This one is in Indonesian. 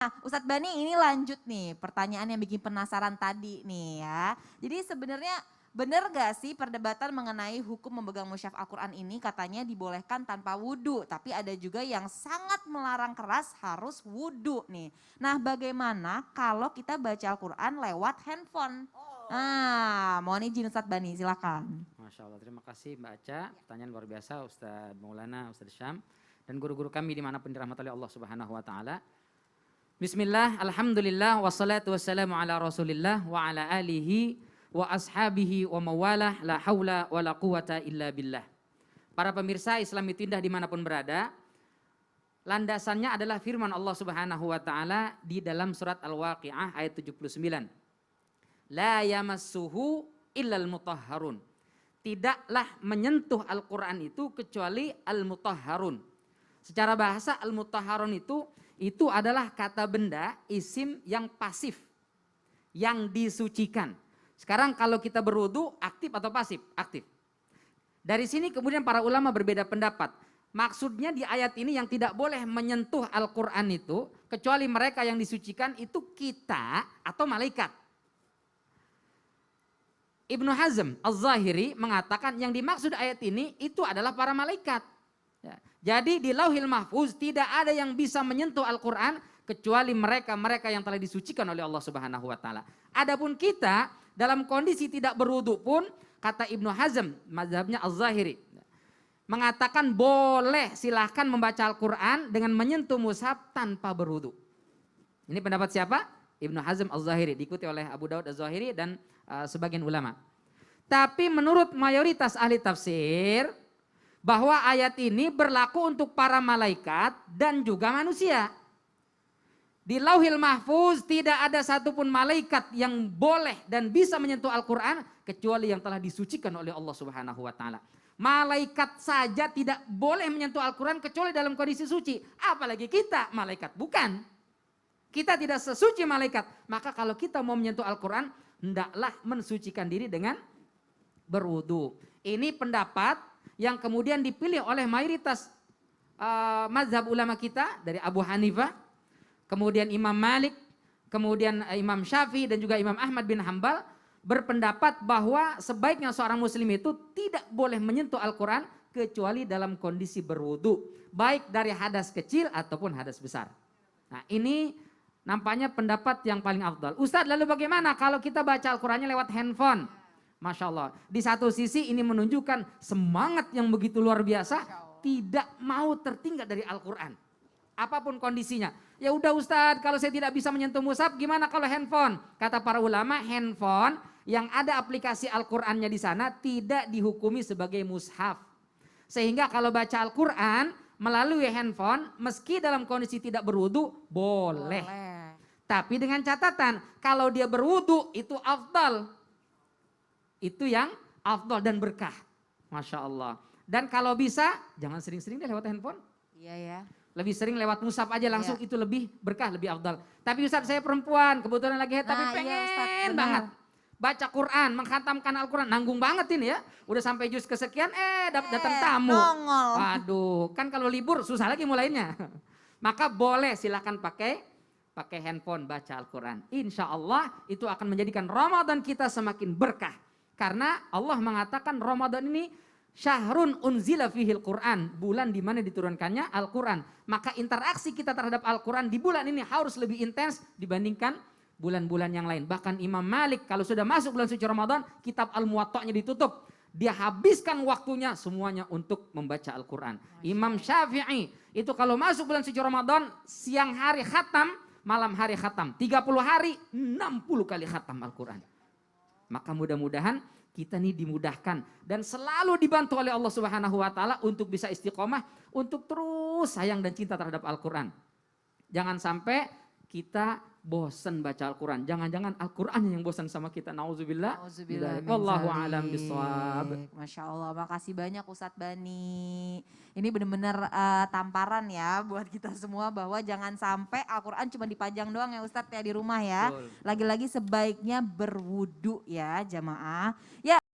Nah, Ustadz Bani ini lanjut nih pertanyaan yang bikin penasaran tadi nih ya. Jadi sebenarnya benar gak sih perdebatan mengenai hukum memegang mushaf Al-Quran ini katanya dibolehkan tanpa wudhu. Tapi ada juga yang sangat melarang keras harus wudhu nih. Nah bagaimana kalau kita baca Al-Quran lewat handphone? Nah mohon izin Ustadz Bani silakan. Masya Allah, terima kasih Mbak Aca. Pertanyaan luar biasa Ustadz Maulana, Ustadz Syam. Dan guru-guru kami dimanapun dirahmati oleh Allah Subhanahu Wa Ta'ala. Bismillah, alhamdulillah, wassalatu wassalamu ala rasulillah wa ala alihi wa ashabihi wa mawalah, la hawla wa la quwata illa billah. Para pemirsa Islam itu indah dimanapun berada, landasannya adalah firman Allah Subhanahu Wa Ta'ala di dalam surat Al-Waqi'ah ayat 79. La yamassuhu illal mutahharun. Tidaklah menyentuh Al-Quran itu kecuali al-mutahharun. Secara bahasa al-mutahharun itu adalah kata benda isim yang pasif, yang disucikan. Sekarang kalau kita berwudu aktif atau pasif? Aktif. Dari sini kemudian para ulama berbeda pendapat. Maksudnya di ayat ini yang tidak boleh menyentuh Al-Quran itu kecuali mereka yang disucikan itu kita atau malaikat. Ibnu Hazm Al-Zahiri mengatakan yang dimaksud ayat ini itu adalah para malaikat. Ya. Jadi di Lauhil Mahfuz tidak ada yang bisa menyentuh Al-Quran kecuali mereka yang telah disucikan oleh Allah Subhanahu Wa Taala. Adapun kita dalam kondisi tidak berwudu pun kata Ibnu Hazm mazhabnya Al-Zahiri mengatakan boleh silahkan membaca Al-Quran dengan menyentuh mushaf tanpa berwudu. Ini pendapat siapa? Ibnu Hazm Al-Zahiri diikuti oleh Abu Daud Al-Zahiri dan sebagian ulama. Tapi menurut mayoritas ahli tafsir bahwa ayat ini berlaku untuk para malaikat dan juga manusia. Di Lauhil Mahfuz tidak ada satupun malaikat yang boleh dan bisa menyentuh Al-Quran kecuali yang telah disucikan oleh Allah Subhanahu Wa Taala. Malaikat saja tidak boleh menyentuh Al-Quran kecuali dalam kondisi suci. Apalagi kita malaikat, bukan. Kita tidak sesuci malaikat. Maka kalau kita mau menyentuh Al-Quran, hendaklah mensucikan diri dengan berwudu. Ini pendapat yang kemudian dipilih oleh mayoritas mazhab ulama kita dari Abu Hanifah, kemudian Imam Malik, kemudian Imam Syafi'i dan juga Imam Ahmad bin Hambal berpendapat bahwa sebaiknya seorang muslim itu tidak boleh menyentuh Al-Quran kecuali dalam kondisi berwudu, baik dari hadas kecil ataupun hadas besar. Nah ini nampaknya pendapat yang paling afdal. Ustadz, lalu bagaimana kalau kita baca Al-Qurannya lewat handphone? Masya Allah. Di satu sisi ini menunjukkan semangat yang begitu luar biasa. Tidak mau tertinggal dari Al-Quran. Apapun kondisinya. Ya udah Ustadz, kalau saya tidak bisa menyentuh mushaf, gimana kalau handphone? Kata para ulama, handphone yang ada aplikasi Al-Qurannya di sana tidak dihukumi sebagai mushaf. Sehingga kalau baca Al-Quran melalui handphone, meski dalam kondisi tidak berwudu, boleh. Tapi dengan catatan, kalau dia berwudu itu afdal. Itu yang afdal dan berkah. Masya Allah. Dan kalau bisa, jangan sering-sering deh lewat handphone. Iya ya. Lebih sering lewat mushaf aja langsung, itu lebih berkah, lebih afdal. Tapi Ustadz saya perempuan, kebetulan lagi haid, tapi pengen banget baca Quran, mengkhatamkan Al-Quran. Nanggung banget ini ya. Udah sampai juz kesekian, datang tamu. Nongol. Waduh, kan kalau libur susah lagi mulainya. Maka boleh silakan pakai handphone baca Al-Quran. Insya Allah itu akan menjadikan Ramadan kita semakin berkah. Karena Allah mengatakan Ramadan ini syahrun unzila fihil Quran, bulan di mana diturunkannya Al-Quran. Maka interaksi kita terhadap Al-Quran di bulan ini harus lebih intens dibandingkan bulan-bulan yang lain. Bahkan Imam Malik kalau sudah masuk bulan suci Ramadan, kitab Al-Muwatta'nya ditutup. Dia habiskan waktunya semuanya untuk membaca Al-Quran. Imam Syafi'i itu kalau masuk bulan suci Ramadan, siang hari khatam, malam hari khatam. 30 hari, 60 kali khatam Al-Quran. Maka mudah-mudahan kita ini dimudahkan dan selalu dibantu oleh Allah Subhanahu Wa Taala untuk bisa istiqomah, untuk terus sayang dan cinta terhadap Al-Quran. Jangan sampai kita bosan baca Al-Quran. Jangan-jangan Al-Quran yang bosan sama kita. Nauzubillah. Wallahu a'lam bishawab. Masya Allah, makasih banyak Ustadz Bani. Ini benar-benar tamparan ya buat kita semua bahwa jangan sampai Al-Quran cuma dipajang doang ya Ustadz ya di rumah ya. Lagi-lagi sebaiknya berwudu ya jamaah. Ya.